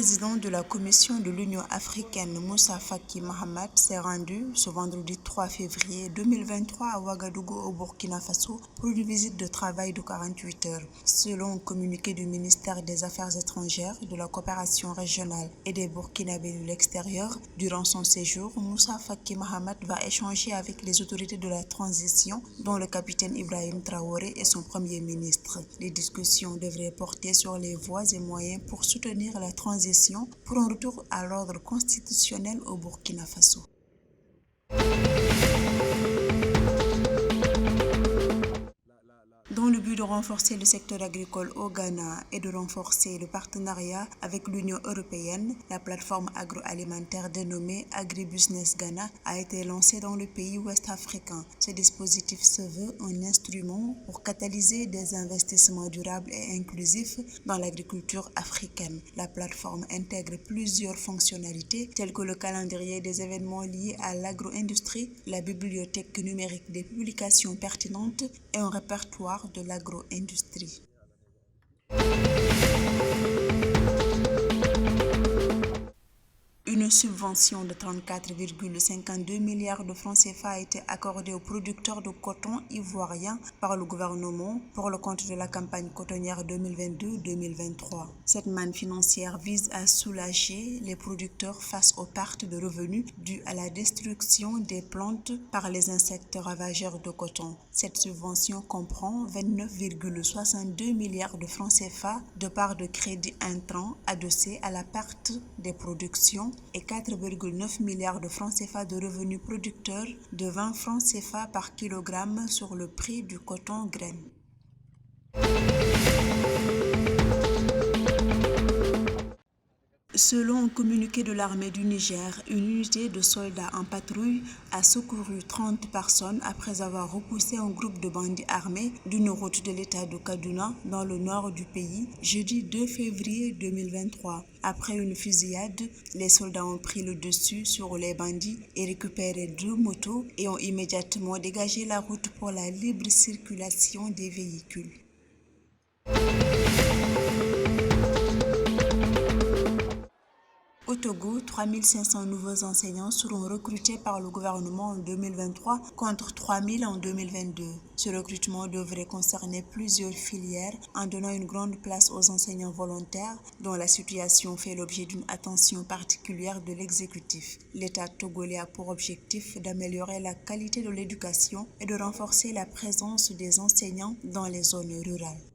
président de la Commission de l'Union africaine, Moussa Faki Mahamat, s'est rendu ce vendredi 3 février 2023 à Ouagadougou au Burkina Faso pour une visite de travail de 48 heures. Selon un communiqué du ministère des Affaires étrangères, de la coopération régionale et des Burkinabés de l'extérieur, durant son séjour, Moussa Faki Mahamat va échanger avec les autorités de la transition, dont le capitaine Ibrahim Traoré et son premier ministre. Les discussions devraient porter sur les voies et moyens pour soutenir la transition pour un retour à l'ordre constitutionnel au Burkina Faso. Dans le but de renforcer le secteur agricole au Ghana et de renforcer le partenariat avec l'Union européenne, la plateforme agroalimentaire dénommée AgriBusiness Ghana a été lancée dans le pays ouest-africain. Ce dispositif se veut un instrument pour catalyser des investissements durables et inclusifs dans l'agriculture africaine. La plateforme intègre plusieurs fonctionnalités telles que le calendrier des événements liés à l'agro-industrie, la bibliothèque numérique des publications pertinentes et un répertoire de l'agro-industrie. Une subvention de 34,52 milliards de francs CFA a été accordée aux producteurs de coton ivoirien par le gouvernement pour le compte de la campagne cotonnière 2022-2023. Cette manne financière vise à soulager les producteurs face aux pertes de revenus dues à la destruction des plantes par les insectes ravageurs de coton. Cette subvention comprend 29,62 milliards de francs CFA de part de crédits intrants adossés à la perte des productions et 4,9 milliards de francs CFA de revenus producteurs de 20 francs CFA par kilogramme sur le prix du coton graine. Selon un communiqué de l'armée du Niger, une unité de soldats en patrouille a secouru 30 personnes après avoir repoussé un groupe de bandits armés d'une route de l'état de Kaduna dans le nord du pays, jeudi 2 février 2023. Après une fusillade, les soldats ont pris le dessus sur les bandits et récupéré 2 motos et ont immédiatement dégagé la route pour la libre circulation des véhicules. Au Togo, 3500 nouveaux enseignants seront recrutés par le gouvernement en 2023 contre 3000 en 2022. Ce recrutement devrait concerner plusieurs filières en donnant une grande place aux enseignants volontaires dont la situation fait l'objet d'une attention particulière de l'exécutif. L'État togolais a pour objectif d'améliorer la qualité de l'éducation et de renforcer la présence des enseignants dans les zones rurales.